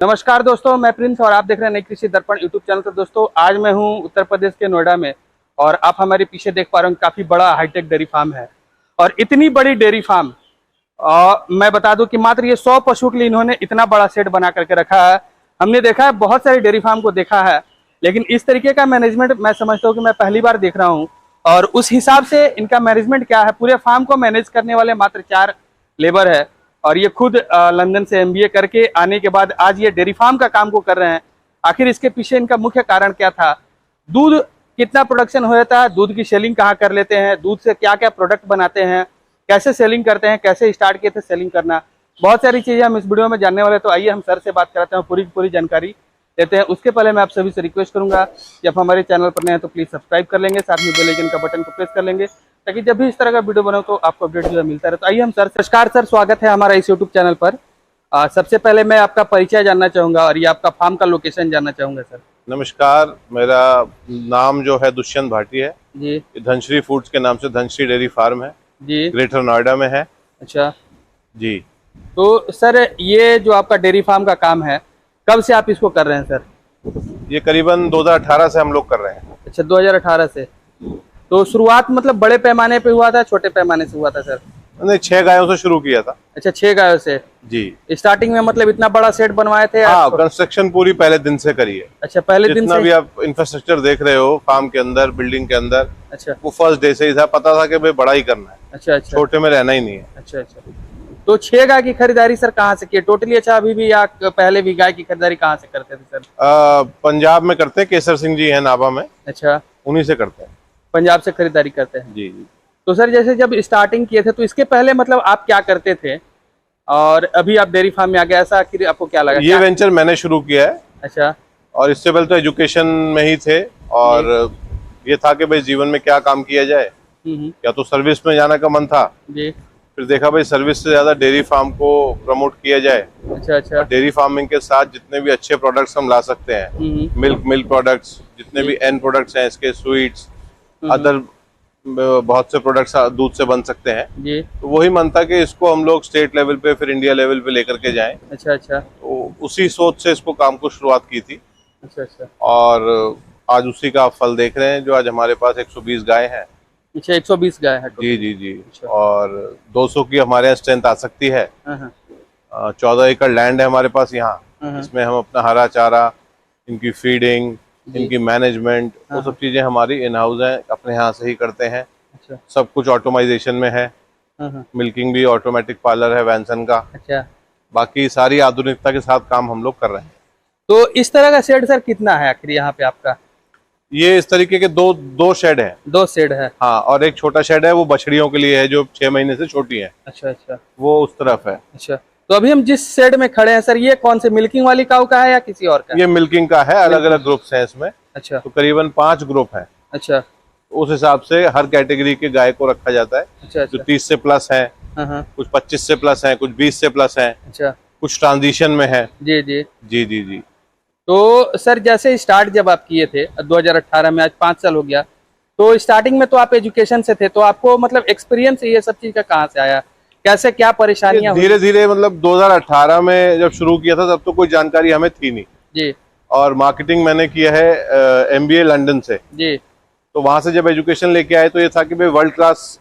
नमस्कार दोस्तों, मैं प्रिंस और आप देख रहे हैं नई कृषि दर्पण यूट्यूब चैनल। तो दोस्तों, आज मैं हूं उत्तर प्रदेश के नोएडा में और आप हमारे पीछे देख पा रहे हैं काफ़ी बड़ा हाईटेक डेयरी फार्म है। और इतनी बड़ी डेयरी फार्म मैं बता दूं कि मात्र ये 100 पशुओं के लिए इन्होंने इतना बड़ा सेट बना करके रखा है। हमने देखा है, बहुत सारे डेयरी फार्म को देखा है, लेकिन इस तरीके का मैनेजमेंट मैं समझता हूँ कि मैं पहली बार देख रहा हूँ। और उस हिसाब से इनका मैनेजमेंट क्या है, पूरे फार्म को मैनेज करने वाले मात्र 4 लेबर है। और ये खुद लंदन से MBA करके आने के बाद आज ये डेयरी फार्म का काम को कर रहे हैं। आखिर इसके पीछे इनका मुख्य कारण क्या था, दूध कितना प्रोडक्शन हो जाता है, दूध की सेलिंग कहाँ कर लेते हैं, दूध से क्या क्या प्रोडक्ट बनाते हैं, कैसे सेलिंग करते हैं, कैसे स्टार्ट किए थे सेलिंग करना, बहुत सारी चीजें हम इस वीडियो में जानने वाले। तो आइए हम सर से बात कराते हैं, पूरी जानकारी लेते हैं। उसके पहले मैं आप सभी से रिक्वेस्ट करूंगा कि आप हमारे चैनल पर नए हैं तो प्लीज सब्सक्राइब कर लेंगे, साथ में बेल आइकन का बटन को प्रेस कर लेंगे ताकि जब भी इस तरह का वीडियो बनाओ तो आपको अपडेट जो है मिलता रहे। तो आइए हम सर, नमस्कार सर, स्वागत है हमारा इस यूट्यूब चैनल पर। सबसे पहले मैं आपका परिचय जानना चाहूंगा और ये आपका फार्म का लोकेशन जानना चाहूंगा सर। नमस्कार, मेरा नाम जो है दुष्यंत भाटी है जी। धनश्री फूड्स के नाम से धनश्री डेयरी फार्म है जी। ग्रेटर नोएडा में है। अच्छा जी। तो सर, ये जो आपका डेयरी फार्म का काम है, कब से आप इसको कर रहे हैं सर? ये करीबन 2018 से हम लोग कर रहे हैं। अच्छा, 2018 से। तो शुरुआत मतलब बड़े पैमाने पे हुआ था, छोटे पैमाने से हुआ था सर? हमने 6 गायों से शुरू किया था। अच्छा, 6 गायों से। जी। स्टार्टिंग में मतलब इतना बड़ा सेट बनवाए थे? हाँ, कंस्ट्रक्शन पूरी पहले दिन से करी है। अच्छा, पहले दिन जितना से भी आप इंफ्रास्ट्रक्चर देख रहे हो फार्म के अंदर, बिल्डिंग के अंदर, अच्छा वो फर्स्ट डे से ही था। पता था कि भाई बड़ा ही करना है, अच्छा अच्छा छोटे में रहना ही नहीं है। अच्छा। तो 6 गाय की खरीदारी सर कहाँ से की टोटली? अच्छा, अभी भी या पहले भी गाय की खरीदारी कहाँ से करते थे सर? पंजाब में करते हैं, केसर सिंह जी है नाभा में। अच्छा, उन्हीं से करते हैं। पंजाब से खरीदारी करते हैं। जी। तो सर, जैसे जब स्टार्टिंग किए थे तो इसके पहले मतलब आप क्या करते थे और अभी आप डेयरी फार्म में आ गए, ऐसा आखिर आपको क्या लगा? ये वेंचर मैंने शुरू किया है। अच्छा। और इससे पहले तो एजुकेशन में ही थे और ये था कि भाई जीवन में क्या काम किया जाए। या तो सर्विस में जाने का मन था जी। फिर देखा भाई सर्विस से ज्यादा डेयरी फार्म को प्रमोट किया जाए। अच्छा। डेयरी फार्मिंग के साथ जितने भी अच्छे प्रोडक्ट्स हम ला सकते हैं, मिल्क प्रोडक्ट्स, जितने भी एंड प्रोडक्ट्स हैं इसके, स्वीट्स, अदर बहुत से प्रोडक्ट्स दूध से बन सकते हैं जी। तो वही मन था कि इसको हम लोग स्टेट लेवल पे फिर इंडिया लेवल पे लेकर के जाएं। अच्छा। तो उसी सोच से इसको काम को शुरुआत की थी। अच्छा। और आज उसी का आप फल देख रहे हैं, जो आज हमारे पास 120 गाय हैं। अच्छा, 120 गाय है? जी। और 200 की हमारे यहाँ स्ट्रेंथ आ सकती है। 14 एकड़ लैंड है हमारे पास यहाँ। इसमें हम अपना हरा चारा, इनकी फीडिंग, इनकी मैनेजमेंट, वो सब चीजें हमारी इन हाउस हैं, अपने यहाँ से ही करते हैं। अच्छा। सब कुछ ऑटोमाइजेशन में है। मिल्किंग भी ऑटोमेटिक पार्लर है वैनसन का। अच्छा। बाकी सारी आधुनिकता के साथ काम हम लोग कर रहे हैं। तो इस तरह का शेड सर कितना है आखिर यहाँ पे आपका? ये इस तरीके के दो शेड है। 2 शेड है। हाँ, और एक छोटा शेड है, वो बछड़ियों के लिए है जो 6 महीने से छोटी है। अच्छा। वो उस तरफ है। अच्छा, तो अभी हम जिस शेड में खड़े हैं सर, ये कौन से मिल्किंग वाली काऊ का है या किसी और का? ये मिल्किंग का है, अलग अलग ग्रुप्स हैं इसमें। अच्छा। तो करीबन 5 ग्रुप हैं। अच्छा। उस हिसाब से हर कैटेगरी के गाय को रखा जाता है। अच्छा। जो 30 से प्लस है, कुछ 25 से प्लस है, कुछ 20 से प्लस है। अच्छा। कुछ ट्रांजिशन में है। जी। तो सर, जैसे स्टार्ट जब आप किए थे 2018 में, आज 5 साल हो गया, तो स्टार्टिंग में तो आप एजुकेशन से थे, तो आपको मतलब एक्सपीरियंस ये सब चीज का कहाँ से आया, कैसे क्या परेशानियां धीरे धीरे मतलब 2018 में जब शुरू किया था तब तो कोई जानकारी हमें थी नहीं जी। और मार्केटिंग मैंने किया है MBA लंदन से जी। तो वहां से जब एजुकेशन लेके आए तो ये था कि भाई वर्ल्ड क्लास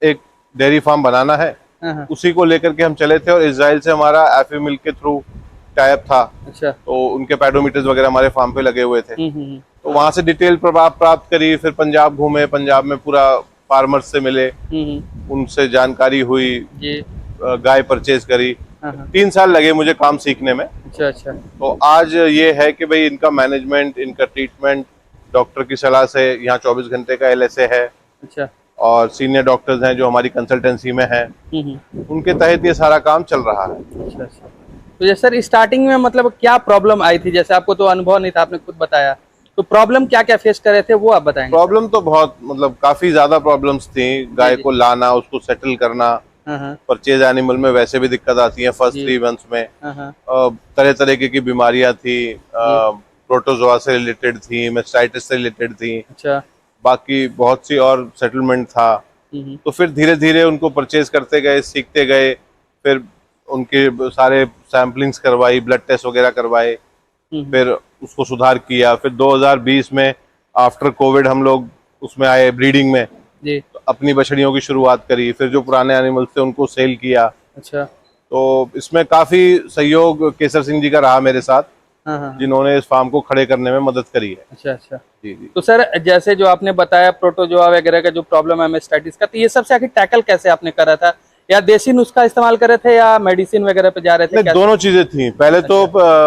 एक डेयरी फार्म बनाना है। उसी को लेकर के हम चले थे और इजराइल से हमारा एफी मिल्क के थ्रू टाइप था। अच्छा। तो उनके पैडोमीटर्स वगैरह हमारे फार्म पे लगे हुए थे। तो वहां से डिटेल प्राप्त करी, फिर पंजाब घूमे, पंजाब में पूरा फार्मर्स से मिले, उनसे जानकारी हुई, गाय परचेज करी। 3 साल लगे मुझे काम सीखने में। अच्छा। तो आज ये है कि भाई इनका मैनेजमेंट, इनका ट्रीटमेंट डॉक्टर की सलाह से, यहाँ 24 घंटे का LSA है। अच्छा। और सीनियर डॉक्टर्स हैं जो हमारी कंसल्टेंसी में हैं, उनके तहत ये सारा काम चल रहा है। अच्छा। तो जैसे सर स्टार्टिंग में मतलब क्या प्रॉब्लम आई थी, जैसे आपको तो अनुभव नहीं था, आपने खुद बताया, तो प्रॉब्लम क्या क्या फेस कर रहे थे वो आप बताएंगे? प्रॉब्लम तो बहुत मतलब काफी ज्यादा प्रॉब्लम्स थी। गाय को लाना, उसको सेटल करना, परचेज एनिमल में वैसे भी दिक्कत आती है फर्स्ट 3 मंथ्स में। तरह तरह की बीमारियां थी, प्रोटोजोआ से रिलेटेड थी, मेस्टाइटिस से रिलेटेड थी। अच्छा। बाकी बहुत सी और सेटलमेंट था। तो फिर धीरे धीरे उनको परचेज करते गए, सीखते गए, फिर उनके सारे सैम्पलिंग्स करवाई, ब्लड टेस्ट वगैरह करवाए, फिर उसको सुधार किया। फिर 2020 में आफ्टर कोविड हम लोग उसमें आए ब्रीडिंग में जी। तो अपनी बछड़ियों की शुरुआत करी। फिर जो पुराने एनिमल्स थे उनको सेल किया। अच्छा। तो इसमें काफी सहयोग केसर सिंह जी का रहा मेरे साथ, जिन्होंने इस फार्म को खड़े करने में मदद करी है। अच्छा अच्छा। जी जी। तो सर जैसे जो आपने बताया प्रोटोजोआ वगैरह का जो प्रॉब्लम है मेस्टाइटिस का, तो ये सबसे आखिर टैकल कैसे आपने करा था? या देसी नुस्खा इस्तेमाल कर रहे थे या मेडिसिन वगैरह पे जा रहे थे? दोनों चीजें थी। पहले तो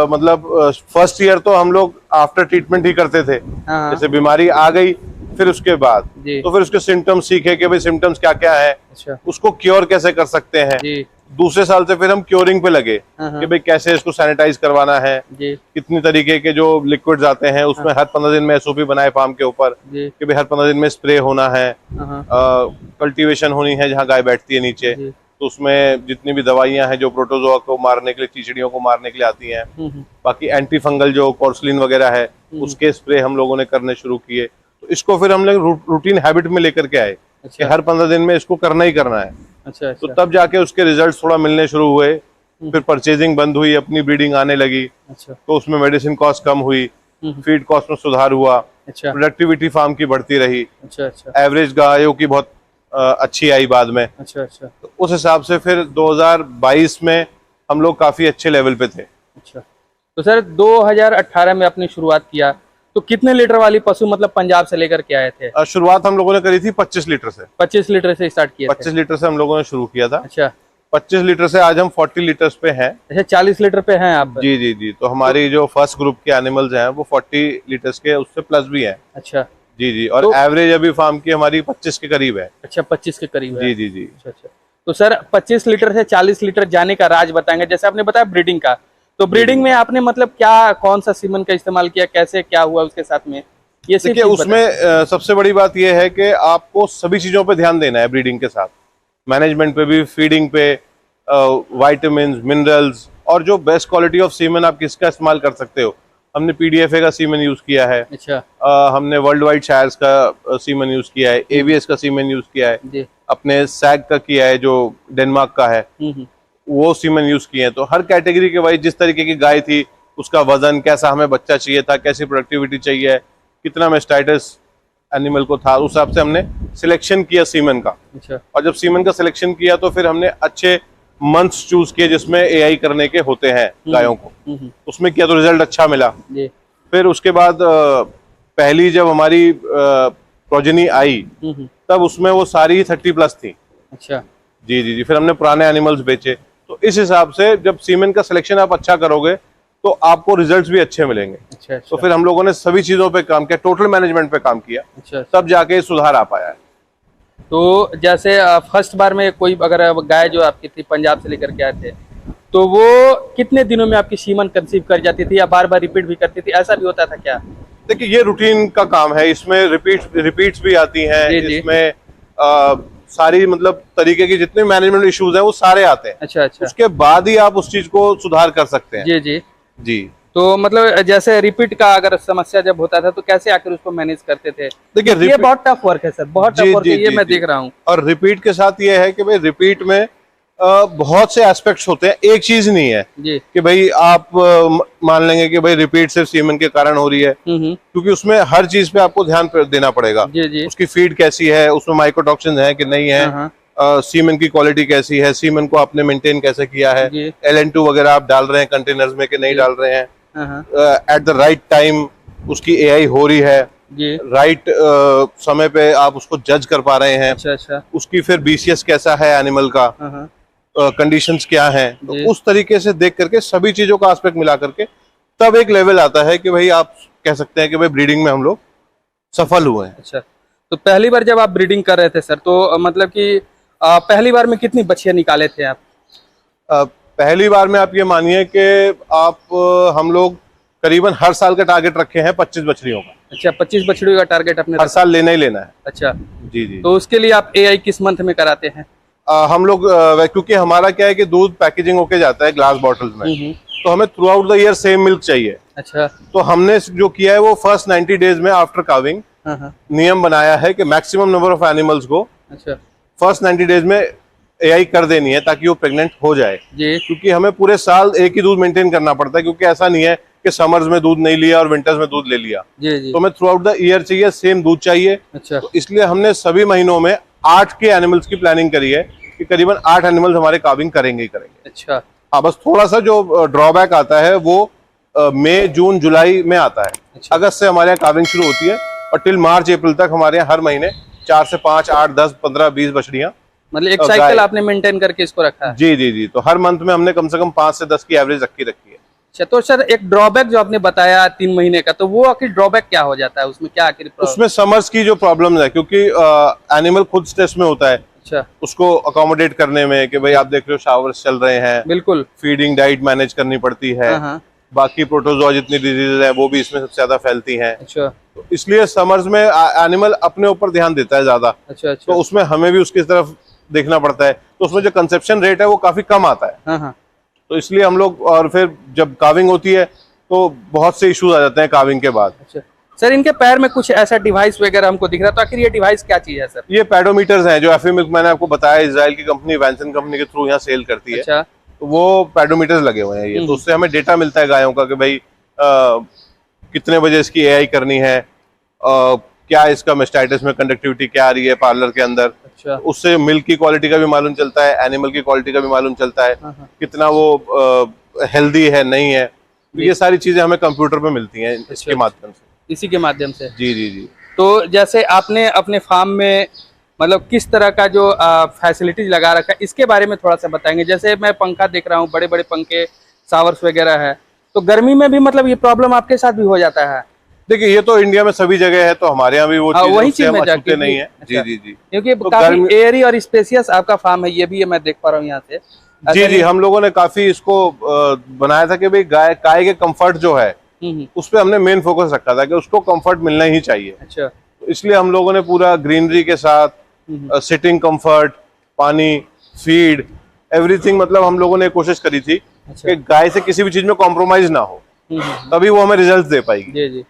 मतलब फर्स्ट ईयर तो हम लोग आफ्टर ट्रीटमेंट ही करते थे। जैसे बीमारी आ गई फिर उसके बाद तो फिर उसके सिम्टम्स सीखे कि भाई सिम्टम्स क्या क्या है, अच्छा। उसको क्योर कैसे कर सकते हैं। दूसरे साल से फिर हम क्योरिंग पे लगे कि भाई कैसे इसको सैनिटाइज करवाना है, कितनी तरीके के जो लिक्विड्स आते हैं उसमें हर 15 दिन में एसओपी बनाए फार्म के ऊपर कि भाई हर 15 दिन में स्प्रे होना है, कल्टीवेशन होनी है जहाँ गाय बैठती है नीचे, तो उसमें जितनी भी दवाइयां हैं जो प्रोटोजोआ को मारने के लिए, चीचड़ियों को मारने के लिए आती हैं, बाकी एंटी फंगल जो कॉर्सलिन वगैरह है उसके स्प्रे हम लोगों ने करने शुरू किए। तो इसको फिर हम लोग रूटीन हैबिट में लेकर के आए कि हर 15 दिन में इसको करना ही करना है। अच्छा। तो तब जाके उसके रिजल्ट्स थोड़ा मिलने शुरू हुए। फिर परचेजिंग बंद हुई, अपनी ब्रीडिंग आने लगी। अच्छा। तो उसमें मेडिसिन कॉस्ट कम हुई, फीड कॉस्ट में सुधार हुआ। अच्छा। प्रोडक्टिविटी फार्म की बढ़ती रही। अच्छा अच्छा। एवरेज गायों की बहुत अच्छी आई बाद में। अच्छा अच्छा। तो उस हिसाब से फिर 2022 में हम लोग काफी अच्छे लेवल पे थे। अच्छा। तो सर 2018 में आपने शुरुआत किया, तो कितने लीटर वाली पशु मतलब पंजाब से लेकर के आए थे? शुरुआत हम लोगों ने करी थी 25 लीटर से। 25 लीटर से स्टार्ट किया? 25 लीटर से हम लोगों ने शुरू किया था। अच्छा। 25 लीटर से आज हम 40 लीटर्स पे हैं। अच्छा, 40 लीटर पे हैं आप? जी जी जी। तो हमारी जो फर्स्ट ग्रुप के एनिमल्स हैं वो 40 लीटर्स के उससे प्लस भी हैं। अच्छा। जी जी। और एवरेज अभी फार्म की हमारी 25 के करीब है। अच्छा, 25 के करीब है। जी जी जी। अच्छा अच्छा। तो सर 25 लीटर से 40 लीटर जाने का राज बताएंगे? जैसे आपने बताया ब्रीडिंग का, तो ब्रीडिंग में आपने मतलब क्या, कौन सा सीमन का इस्तेमाल किया, कैसे क्या हुआ उसके साथ में? ये देखिए उसमें सबसे बड़ी बात यह है कि आपको सभी चीजों पे ध्यान देना है ब्रीडिंग के साथ, मैनेजमेंट पे भी, फीडिंग पे, विटामिन्स, मिनरल्स, और जो बेस्ट क्वालिटी ऑफ सीमन आप किसका इस्तेमाल कर सकते हो। हमने पीडीएफए का सीमन यूज किया है। अच्छा। हमने वर्ल्ड वाइड शायर्स का सीमन यूज किया है, एवीएस का सीमन यूज किया है, अपने सैग का किया है जो डेनमार्क का है, वो सीमन यूज किए हैं। तो हर कैटेगरी के वाइज जिस तरीके की गाय थी, उसका वजन कैसा, हमें बच्चा चाहिए था, कैसी प्रोडक्टिविटी चाहिए, कितना मेस्टाइटिस एनिमल को था, उस हिसाब से हमने सिलेक्शन किया सीमन का। अच्छा। और जब सीमन का सिलेक्शन किया तो फिर हमने अच्छे मंथ्स चूज किए जिसमें एआई करने के होते हैं गायों को, उसमें किया तो रिजल्ट अच्छा मिला। फिर उसके बाद पहली जब हमारी प्रोजेनी आई तब उसमें वो सारी 30+ थी। अच्छा। जी जी जी। फिर हमने पुराने एनिमल्स बेचे। तो इस हिसाब से जब सीमन का सिलेक्शन आप अच्छा करोगे तो आपको रिजल्ट्स भी अच्छे मिलेंगे। अच्छा। तो फिर हम लोगों ने सभी चीजों पे काम किया, टोटल मैनेजमेंट पे काम किया। अच्छा। तब जाके सुधार आ पाया है। तो जैसे फर्स्ट बार में कोई अगर गाय जो आपकी थी पंजाब से लेकर के आए थे, तो वो कितने दिनों में आपकी सीमन कंसीव कर जाती थी या बार बार रिपीट भी करती थी, ऐसा भी होता था क्या? देखिए ये रूटीन का काम है, इसमें रिपीट्स भी आती हैं। इसमें सारी मतलब तरीके की जितने मैनेजमेंट इश्यूज हैं वो सारे आते हैं। अच्छा अच्छा। उसके बाद ही आप उस चीज को सुधार कर सकते हैं। जी जी जी। तो मतलब जैसे रिपीट का अगर समस्या जब होता था तो कैसे आकर उसको मैनेज करते थे? देखिए ये बहुत टफ वर्क है सर, बहुत टफ वर्क है ये, मैं देख रहा हूँ। और रिपीट के साथ ये है कि भाई रिपीट में बहुत से एस्पेक्ट्स होते हैं, एक चीज नहीं है जी कि भाई आप मान लेंगे कि भाई रिपीट सिर्फ सीमन के कारण हो रही है, क्योंकि उसमें हर चीज पे आपको ध्यान देना पड़ेगा। जी जी। उसकी फीड कैसी है, उसमें माइकोटॉक्सिन है कि नहीं है, सीमन की क्वालिटी कैसी है, सीमन को आपने मेंटेन कैसे किया है, LN2 वगैरह आप डाल रहे हैं कंटेनर्स में कि नहीं डाल रहे हैं, एट द राइट टाइम उसकी एआई हो रही है, राइट समय पे आप उसको जज कर पा रहे हैं। अच्छा अच्छा। उसकी फिर BCS कैसा है एनिमल का, कंडीशंस क्या हैं, तो उस तरीके से देख करके सभी चीजों का एस्पेक्ट मिला करके तब एक लेवल आता है कि भाई आप कह सकते हैं कि भाई ब्रीडिंग में हम लोग सफल हुए हैं। अच्छा। तो पहली बार जब आप ब्रीडिंग कर रहे थे सर, तो मतलब कि पहली बार में कितनी बच्चियां निकाले थे आप? पहली बार में आप ये मानिए कि आप हम लोग करीबन हर साल का टारगेट रखे हैं 25 बछड़ियों का। अच्छा, 25 बछड़ियों का टारगेट अपने हर साल लेना ही लेना है। अच्छा जी जी। तो उसके लिए आप एआई किस मंथ में कराते हैं? हम लोग क्योंकि हमारा क्या है कि दूध पैकेजिंग होके जाता है ग्लास बॉटल्स में, तो हमें through out the year same milk चाहिए। अच्छा। तो हमने जो किया है वो फर्स्ट 90 डेज में आफ्टर काविंग नियम बनाया है कि मैक्सिमम नंबर ऑफ एनिमल्स को फर्स्ट 90 डेज में एआई कर देनी है ताकि वो प्रेग्नेंट हो जाए जी क्योंकि हमें पूरे साल एक ही दूध मेंटेन करना पड़ता है क्योंकि ऐसा नहीं है कि समर्स में दूध नहीं लिया और विंटर्स में दूध ले लिया। जी जी तो हमें थ्रू आउट द ईयर चाहिए, सेम दूध चाहिए। अच्छा तो इसलिए हमने सभी महीनों में 8 के एनिमल्स की प्लानिंग करी है कि करीबन 8 एनिमल्स हमारे काविंग करेंगे ही करेंगे। अच्छा हाँ, बस थोड़ा सा जो ड्रॉबैक आता है वो मई जून जुलाई में आता है। अच्छा। अगस्त से हमारे यहाँ काविंग शुरू होती है और टिल मार्च अप्रैल तक हमारे यहाँ हर महीने 4 से 5, 8, 10, 15, 20 बछड़ियाँ। मतलब एक और साइकिल गाय। आपने मेंटेन करके इसको रखा है। जी जी जी, तो हर मंथ में हमने कम से कम 5 से 10 की एवरेज रखी है। अच्छा, तो सर एक ड्रॉबैक जो आपने बताया 3 महीने का, तो वो आखिर ड्रॉबैक क्या हो जाता है उसमें, क्या आखिर उसमें समर्स की जो प्रॉब्लम है क्योंकि एनिमल खुद स्ट्रेस में होता है, अच्छा उसको अकोमोडेट करने में कि भाई आप देख रहे हो शावर्स चल रहे हैं, बिल्कुल। फीडिंग डाइट मैनेज करनी पड़ती है, हाँ। बाकी प्रोटोजोआ जितनी डिजीज है वो भी इसमें सबसे ज्यादा फैलती हैं। अच्छा तो इसलिए समर्स में एनिमल अपने ऊपर ध्यान देता है ज्यादा। अच्छा अच्छा। तो उसमें हमें भी उसकी तरफ देखना पड़ता है, तो उसमें जो कंसेप्शन रेट है वो काफी कम आता है। हाँ। तो इसलिए हम लोग, और फिर जब काविंग होती है तो बहुत से इश्यूज आ जाते हैं काविंग के बाद। अच्छा सर, इनके पैर में कुछ ऐसा डिवाइस वगैरह हमको दिख रहा है, तो आखिर ये डिवाइस क्या चीज है सर? ये पैडोमीटर्स हैं जो एफए मिल्क मैंने आपको बताया इजराइल की कंपनी वैंसन कंपनी के थ्रू यहाँ सेल करती है। अच्छा। तो वो पैडोमीटर्स लगे हुए हैं ये, तो उससे हमें डेटा मिलता है गायों का कि भाई कितने बजे इसकी एआई करनी है, क्या इसका मेस्टाइटिस में कंडक्टिविटी क्या आ रही है पार्लर के अंदर। अच्छा। उससे मिल्क की क्वालिटी का भी मालूम चलता है, एनिमल की क्वालिटी का भी मालूम चलता है, हाँ। कितना वो हेल्दी है नहीं है। तो ये सारी चीजें हमें कंप्यूटर पे मिलती हैं इसके माध्यम से। इसी के माध्यम से। जी जी जी। तो जैसे आपने अपने फार्म में मतलब किस तरह का जो फैसिलिटीज लगा रखा है, इसके बारे में थोड़ा सा बताएंगे। जैसे मैं पंखा देख रहा हूँ, बड़े बड़े पंखे, शावर्स वगैरह है, तो गर्मी में भी मतलब ये प्रॉब्लम आपके साथ भी हो जाता है? देखिए ये तो इंडिया में सभी जगह है, तो हमारे यहाँ भी वो वही चीज हम में अछूते नहीं है। अच्छा। जी जी जी, क्योंकि तो काफी एयरी और स्पेसियस आपका फार्म है, ये भी मैं देख पा रहा हूँ यहाँ से। जी जी, हम लोगों ने काफी इसको बनाया था कि भाई गाय के कंफर्ट जो है उस पे हमने मेन फोकस रखा था कि उसको कंफर्ट मिलना ही चाहिए। अच्छा। तो इसलिए हम लोगों ने पूरा ग्रीनरी के साथ सिटिंग कंफर्ट, पानी, फीड, एवरीथिंग, मतलब हम लोगों ने कोशिश करी थी कि गाय से किसी भी चीज में कॉम्प्रोमाइज ना हो, तभी वो हमें रिजल्ट दे पाएगी। जी जी।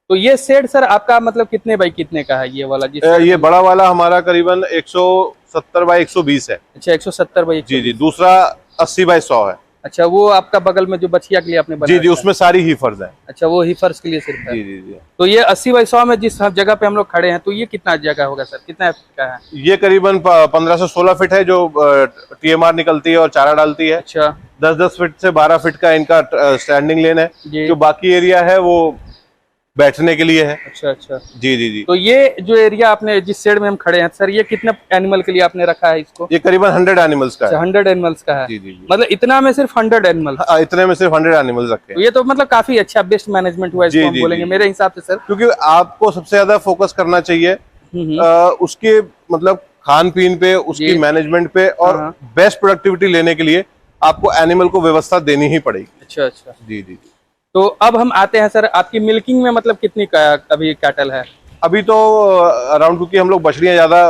तो ये शेड सर आपका मतलब कितने बाई कितने का है ये वाला? ये बड़ा वाला हमारा करीबन 170 बाई 120 है। अच्छा, 170 बाई 120। जी जी, दूसरा 80 बाई 100 है। अच्छा, वो आपका बगल में जो बछिया के लिए आपने बनाया? जी जी, उसमें सारी हीफर्स हैं। अच्छा, वो हीफर्स के लिए सिर्फ है। जी जी जी। तो ये 80 बाई 100 में जिस जगह पे हम लोग खड़े हैं, तो ये कितना जगह होगा सर, कितना फीट का है? ये करीबन 15 से 16 फीट है जो टीएमआर निकलती है और चारा डालती है। अच्छा। 10-10 फीट से 12 फीट का इनका स्टैंडिंग लेन है। जी। जो बाकी एरिया है वो बैठने के लिए है। अच्छा अच्छा। जी जी जी। तो ये जो एरिया आपने जिस शेड में हम खड़े हैं सर, ये कितने एनिमल के लिए आपने रखा है इसको? ये करीबन 100 एनिमल्स का है। 100 एनिमल्स का है? जी जी जी। मतलब इतना में सिर्फ 100 एनिमल? इतने में सिर्फ 100 एनिमल्स रखे हैं। तो ये तो मतलब काफी अच्छा बेस्ट मैनेजमेंट हुआ इसको हम बोलेंगे मेरे हिसाब से सर। क्योंकि आपको सबसे ज्यादा फोकस करना चाहिए उसके मतलब खान पीन पे, उसकी मैनेजमेंट पे, और बेस्ट प्रोडक्टिविटी लेने के लिए आपको एनिमल को व्यवस्था देनी ही पड़ेगी। अच्छा अच्छा। जी जी। तो अब हम आते हैं सर, आपकी मिल्किंग में मतलब कितनी अभी कैटल है? अभी तो अराउंड, क्योंकि हम लोग बछड़ियां ज्यादा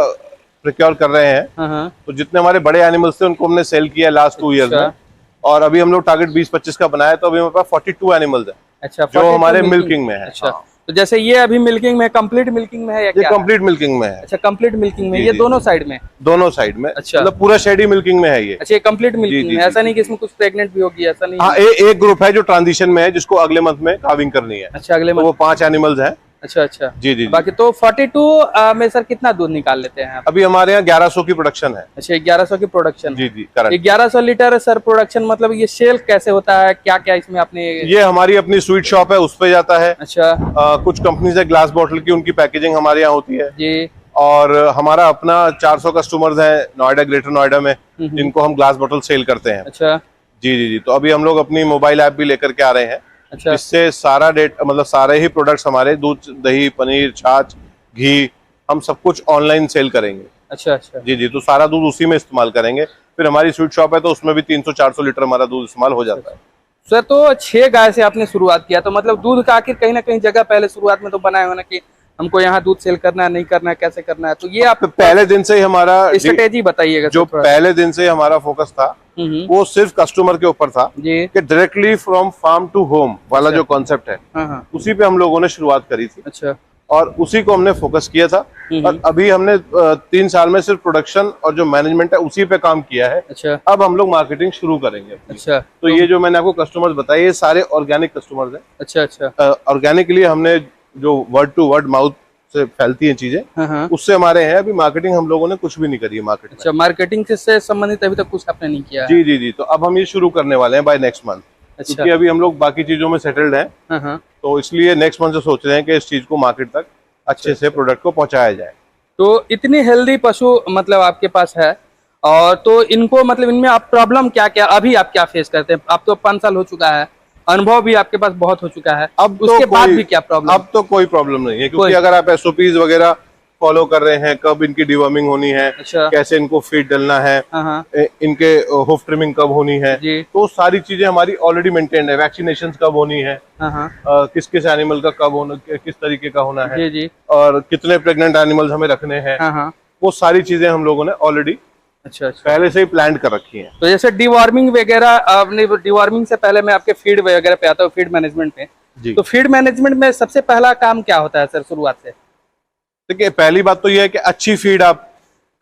प्रिक्योर कर रहे हैं, तो जितने हमारे बड़े एनिमल्स थे उनको हमने सेल किया लास्ट 2 ईयर्स में, और अभी हम लोग टारगेट 20-25 का बनाया, तो अभी हमारे पास 42 एनिमल्स है। अच्छा, जो हमारे मिल्किंग में है। अच्छा। हाँ। तो जैसे ये अभी मिल्किंग में, कंप्लीट मिल्किंग में है या क्या? ये कंप्लीट मिल्किंग में है। अच्छा, कंप्लीट मिल्किंग में, ये दोनों साइड में? दोनों साइड में। अच्छा, मतलब पूरा शेड ही मिल्किंग में है ये। अच्छा, ये कंप्लीट मिल्किंग में, ऐसा नहीं कि इसमें कुछ प्रेग्नेंट भी होगी, ऐसा नहीं? हाँ, एक ग्रुप है जो ट्रांजिशन में है, जिसको अगले मंथ में काविंग करनी है। अच्छा, अगले मंथ? वो 5 एनिमल्स हैं। अच्छा अच्छा। जी जी। बाकी तो 42 में सर कितना दूध निकाल लेते हैं आप? अभी हमारे यहाँ 1100 की प्रोडक्शन है। अच्छा, 1100 की प्रोडक्शन? जी जी, करेक्ट। 1100 लीटर सर प्रोडक्शन, मतलब ये सेल कैसे होता है, क्या क्या इसमें आपने? ये हमारी अपनी स्वीट शॉप है, उस पे जाता है। अच्छा। कुछ कंपनी से ग्लास बॉटल की उनकी पैकेजिंग हमारे यहाँ होती है जी। और हमारा अपना 400 कस्टमर्स हैं नोएडा, ग्रेटर नोएडा में, जिनको हम ग्लास बॉटल सेल करते हैं। अच्छा। जी जी जी। तो अभी हम लोग अपनी मोबाइल ऐप भी लेकर के आ रहे हैं। अच्छा। इससे सारा मतलब सारे ही प्रोडक्ट्स हमारे, दूध, दही, पनीर, छाछ, घी, हम सब कुछ ऑनलाइन सेल करेंगे। अच्छा अच्छा। जी जी। तो सारा दूध उसी में इस्तेमाल करेंगे। फिर हमारी स्वीट शॉप है, तो उसमें भी 300-400 लीटर हमारा दूध इस्तेमाल हो जाता है। सर, तो 6 गाय से आपने शुरुआत किया, तो मतलब दूध का आखिर कहीं ना कहीं जगह पहले शुरुआत में तो बनाए होना कि हमको यहाँ दूध सेल करना है, नहीं करना है, कैसे करना है, तो ये आप पहले दिन से ही हमारा स्ट्रेटेजी बताइएगा। जो पहले दिन से हमारा फोकस था वो सिर्फ कस्टमर के ऊपर था कि directly from farm to home वाला जो कॉन्सेप्ट है, उसी पे हम लोगों ने शुरुआत करी थी। अच्छा। और उसी को हमने फोकस किया था। और अभी हमने 3 साल में सिर्फ प्रोडक्शन और जो मैनेजमेंट है उसी पे काम किया है। अच्छा। अब हम लोग मार्केटिंग शुरू करेंगे। अच्छा। तो ये जो मैंने आपको कस्टमर्स बताए ये सारे ऑर्गेनिक कस्टमर्स हैं। अच्छा अच्छा। ऑर्गेनिक के लिए हमने जो वर्ड टू वर्ड माउथ से फैलती हैं चीजें, हाँ। उससे हमारे हैं। अभी मार्केटिंग हम लोगों ने कुछ भी नहीं करी है मार्केट में। अच्छा, मार्केटिंग से संबंधित अभी तक कुछ आपने नहीं किया है? जी जी जी। तो अब हम ये शुरू करने वाले हैं बाय नेक्स्ट मंथ। अच्छा। क्योंकि अभी हम लोग बाकी चीजों में सेटल्ड हैं, हाँ। तो इसलिए नेक्स्ट मंथ से सोच रहे हैं कि इस चीज को मार्केट तक अच्छे से प्रोडक्ट को पहुंचाया जाए। तो इतनी हेल्दी पशु मतलब आपके पास है, और तो इनको मतलब इनमें आप प्रॉब्लम क्या क्या अभी आप क्या फेस करते हैं? आप तो 5 साल हो चुका है, अनुभव भी आपके पास बहुत हो चुका है, अब उसके तो बाद भी क्या प्रॉब्लम? अब तो कोई प्रॉब्लम नहीं है, क्योंकि अगर आप SOPs वगैरह फॉलो कर रहे हैं, कब इनकी डिवर्मिंग होनी है, अच्छा। कैसे इनको फीड डलना है, हाँ। इनके हुफ ट्रिमिंग कब होनी है, जी। तो सारी चीजें हमारी ऑलरेडी मेंटेन्ड है। वैक्सीनेशन कब होनी है, हाँ। किस किस एनिमल का कब होना, किस तरीके का होना है, जी जी। और कितने प्रेग्नेंट एनिमल्स हमें रखने हैं, हाँ। वो सारी चीजें हम लोगों ने ऑलरेडी अच्छा अच्छा। पहले से ही प्लान कर रखी है। तो जैसे डिवॉर्मिंग वगैरह, आपने डिवॉर्मिंग से पहले मैं आपके फीड वगैरह पे आता हूँ, फीड मैनेजमेंट में। जी। तो फीड मैनेजमेंट में सबसे पहला काम क्या होता है सर शुरुआत से? देखिए, पहली बात तो यह है कि अच्छी फीड आप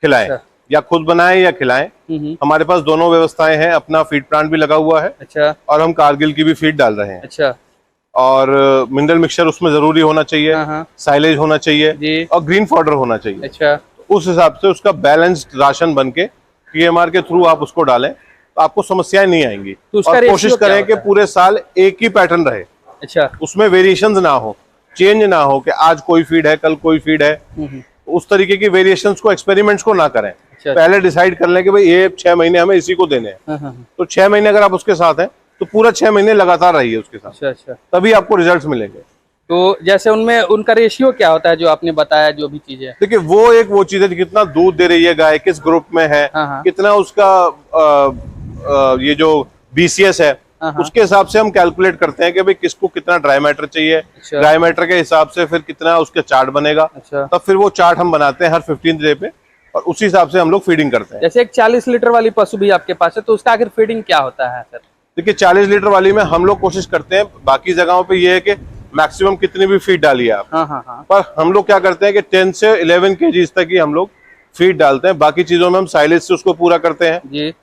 खिलाएं। अच्छा। या खुद बनाएं या खिलाएं। हमारे पास दोनों व्यवस्थाएं हैं, अपना फीड प्लांट भी लगा हुआ है। अच्छा। और हम कारगिल की भी फीड डाल रहे हैं। अच्छा। और मिनरल मिक्सचर उसमें जरूरी होना चाहिए, हाँ। साइलेज होना चाहिए जी। और ग्रीन फॉडर होना चाहिए। अच्छा। उस हिसाब से उसका बैलेंस्ड राशन बन के PMR के थ्रू आप उसको डालें तो आपको समस्याएं नहीं आएंगी। तो और कोशिश करें कि पूरे साल एक ही पैटर्न रहे। अच्छा। उसमें वेरिएशंस ना हो, चेंज ना हो कि आज कोई फीड है कल कोई फीड है। उस तरीके की वेरिएशंस को, एक्सपेरिमेंट्स को ना करें। अच्छा। पहले डिसाइड कर लें कि भाई ये 6 महीने हमें इसी को देने हैं। तो 6 महीने अगर आप उसके साथ हैं तो पूरा 6 महीने लगातार रहिए उसके साथ। अच्छा अच्छा। तभी आपको रिजल्ट्स मिलेंगे। तो जैसे उनमें उनका रेशियो क्या होता है जो आपने बताया, जो भी चीजें? देखिए, वो चीज है कितना दूध दे रही है गाय, किस ग्रुप में है, हाँ। कितना उसका ये जो BCS है, हाँ। उसके हिसाब से हम कैलकुलेट करते हैं कि भाई किसको कितना ड्राई मैटर चाहिए। अच्छा। ड्राई मैटर के हिसाब से फिर कितना उसका चार्ट बनेगा। अच्छा। तब फिर वो चार्ट हम बनाते हैं हर 15th डे पे, और उसी हिसाब से हम लोग फीडिंग करते हैं। जैसे एक 40 लीटर वाली पशु भी आपके पास है, तो उसका आखिर फीडिंग क्या होता है सर? देखिए, 40 लीटर वाली में हम लोग कोशिश करते हैं, बाकी जगहों पे ये है कि मैक्सिमम कितनी भी फीड डालिए आप। हाँ। पर हम लोग क्या करते हैं कि 10 से 11 kg तक ही हम लोग फीड डालते हैं। बाकी चीजों में हम साइलेज से उसको पूरा करते हैं जी।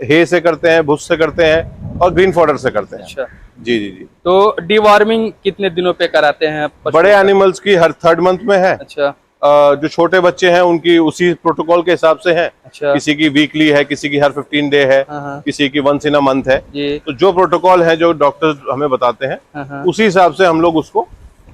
हे से करते हैं, भुस से करते हैं और ग्रीन फॉडर से करते हैं। अच्छा। जी जी जी। तो डिवॉर्मिंग कितने दिनों पे कराते हैं पशु बड़े का? एनिमल्स की हर 3rd मंथ में है। अच्छा। जो छोटे बच्चे हैं उनकी उसी प्रोटोकॉल के हिसाब से है। अच्छा। किसी की वीकली है, किसी की हर 15 डे है, हाँ। किसी की once in a month है। जी। तो जो प्रोटोकॉल है, जो डॉक्टर्स हमें बताते हैं, हाँ। उसी हिसाब से हम लोग उसको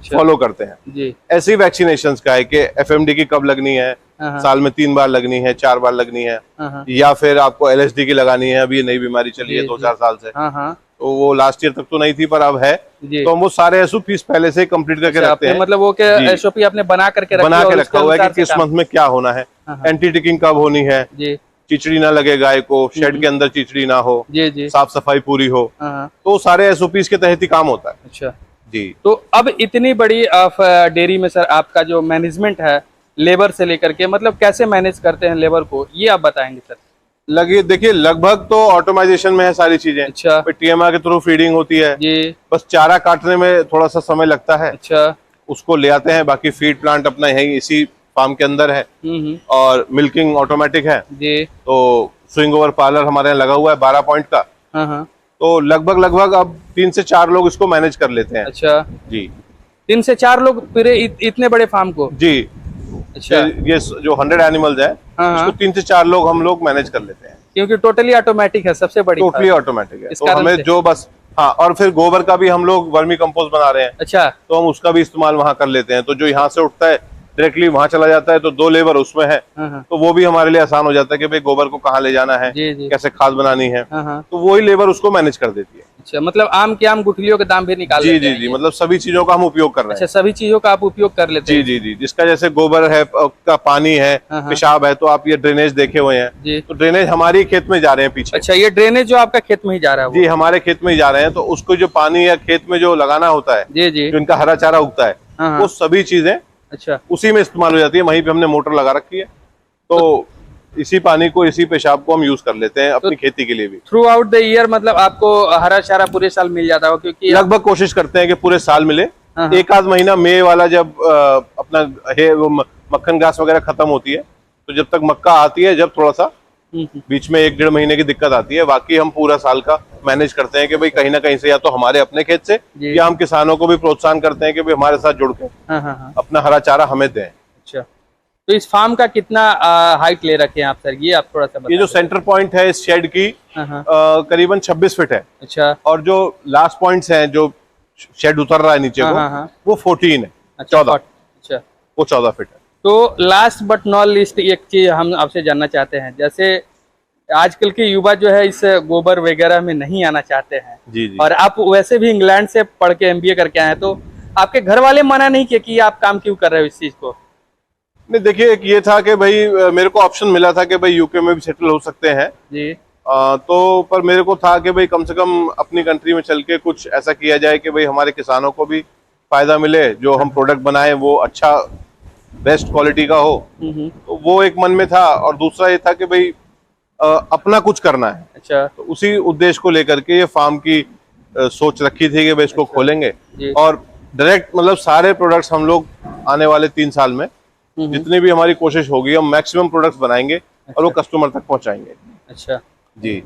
फॉलो करते हैं। जी। ऐसी वैक्सीनेशन का है कि FMD की कब लगनी है, हाँ। साल में 3 बार लगनी है, 4 बार लगनी है, हाँ। या फिर आपको LSD की लगानी है। अभी ये नई बीमारी चली है जी, 2-4 साल से, हाँ। तो वो लास्ट ईयर तक तो नहीं थी पर अब है। जी। तो हम वो सारे SOPs पहले से कंप्लीट करके अच्छा, रखते हैं। मतलब वो जी। SOP आपने बना करके बना के और रखा उसके हुआ है कि अनुसार से किस काम- मंथ में क्या होना है, हाँ। एंटी टिकिंग कब होनी है, जी चिचड़ी ना लगे गाय को, शेड के अंदर चिचड़ी ना हो, जी जी। साफ सफाई पूरी हो। हाँ। तो सारे SOPs के तहत ही काम होता है। अच्छा। जी। तो अब इतनी बड़ी डेयरी में सर आपका जो मैनेजमेंट है, लेबर से लेकर के, मतलब कैसे मैनेज करते हैं लेबर को, ये आप बताएंगे सर? देखिए, लगभग तो ऑटोमाइजेशन में है सारी चीजें। अच्छा। TMR के थ्रू फीडिंग होती है। जी। बस चारा काटने में थोड़ा सा समय लगता है। अच्छा। उसको ले आते हैं। बाकी फीड प्लांट अपना यही इसी फार्म के अंदर है। और मिल्किंग ऑटोमेटिक है। जी। तो स्विंग ओवर पार्लर हमारे यहाँ लगा हुआ है 12 पॉइंट का। हाँ। तो लगभग अब 3 से 4 लोग इसको मैनेज कर लेते हैं। अच्छा। जी। 3 से 4 लोग पूरे इतने बड़े फार्म को? जी। अच्छा। ये जो 100 एनिमल्स है, हाँ। इसको 3 से 4 लोग हम लोग मैनेज कर लेते हैं। क्योंकि टोटली ऑटोमेटिक है, सबसे बड़ी टोटली ऑटोमेटिक है। इस तो कारण हमें से। जो बस, हाँ, और फिर गोबर का भी हम लोग वर्मी कंपोस्ट बना रहे हैं। अच्छा। तो हम उसका भी इस्तेमाल वहाँ कर लेते हैं। तो जो यहाँ से उठता है डायरेक्टली वहाँ चला जाता है, तो 2 लेबर उसमें है। हाँ। तो वो भी हमारे लिए आसान हो जाता है कि भाई गोबर को कहाँ ले जाना है, जी जी। कैसे खाद बनानी है। हाँ। तो वही लेबर उसको मैनेज कर देती है। अच्छा, मतलब आम के आम गुठलियों के दाम भी निकाल जी लेते जी हैं जी। ये? मतलब सभी चीजों का हम उपयोग कर रहे अच्छा, हैं। सभी चीजों का आप उपयोग कर लेते जी हैं? जी जी। जिसका जैसे गोबर है, का पानी है, हाँ। पेशाब है, तो आप ये ड्रेनेज देखे हुए हैं। जी। तो ड्रेनेज हमारी खेत में जा रहे हैं पीछे। अच्छा, ये ड्रेनेज जो आपका खेत में ही जा रहा है वो? जी, हमारे खेत में ही जा रहे हैं। तो उसको जो पानी या खेत में जो लगाना होता है, जी जी। जो इनका हरा चारा उगता है, हाँ। वो सभी चीजें अच्छा। उसी में इस्तेमाल हो जाती है। वहीं पे हमने मोटर लगा रखी है। तो इसी पानी को, इसी पेशाब को हम यूज कर लेते हैं अपनी खेती के लिए भी। थ्रू आउट द ईयर मतलब आपको हरा चारा पूरे साल मिल जाता हो? क्योंकि लगभग कोशिश करते हैं कि पूरे साल मिले। हाँ। एक आध महीना मई वाला जब अपना है वो मक्खन घास वगैरह खत्म होती है, तो जब तक मक्का आती है, जब थोड़ा सा बीच में 1-1.5 महीने की दिक्कत आती है, बाकी हम पूरा साल का मैनेज करते हैं कि भाई कहीं ना कहीं से या तो हमारे अपने खेत से, या हम किसानों को भी प्रोत्साहन करते हैं कि भाई हमारे साथ जुड़ के अपना हरा चारा हमें दें। अच्छा, तो इस फार्म का कितना हाइट ले रखे हैं आप सर, ये आप थोड़ा सा ये जो सेंटर पॉइंट है इस शेड की करीबन 26 फीट है। अच्छा, और जो लास्ट पॉइंट्स हैं, जो शेड उतर रहा है नीचे को, वो 14 है। 14। अच्छा, वो 14 फीट है। तो लास्ट बट नॉट लीस्ट एक चीज हम आपसे जानना चाहते हैं, जैसे आजकल के युवा जो है इस गोबर वगैरह में नहीं आना चाहते हैं, जी। और आप वैसे भी इंग्लैंड से पढ़ के MBA करके आए हैं, तो आपके घर वाले मना नहीं किए कि आप काम क्यों कर रहे हो इस चीज को? नहीं, देखिए, एक ये था कि भाई मेरे को ऑप्शन मिला था कि भाई यूके में भी सेटल हो सकते हैं जी। तो पर मेरे को था कि भाई कम से कम अपनी कंट्री में चल के कुछ ऐसा किया जाए कि भाई हमारे किसानों को भी फायदा मिले, जो हम प्रोडक्ट बनाए वो अच्छा बेस्ट क्वालिटी का हो, तो वो एक मन में था। और दूसरा ये था कि भाई अपना कुछ करना है। अच्छा, तो उसी उद्देश्य को लेकर के ये फार्म की सोच रखी थी कि भाई इसको खोलेंगे, और डायरेक्ट मतलब सारे प्रोडक्ट्स हम लोग आने वाले 3 साल में जितनी भी हमारी कोशिश होगी हम मैक्सिमम प्रोडक्ट्स बनाएंगे और वो कस्टमर तक पहुंचाएंगे। अच्छा जी,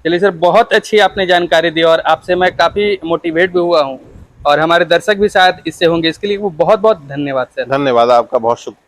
चलिए सर, बहुत अच्छी आपने जानकारी दी और आपसे मैं काफी मोटिवेट भी हुआ हूँ, और हमारे दर्शक भी शायद इससे होंगे। इसके लिए वो बहुत बहुत धन्यवाद सर। धन्यवाद आपका, बहुत शुक्रिया।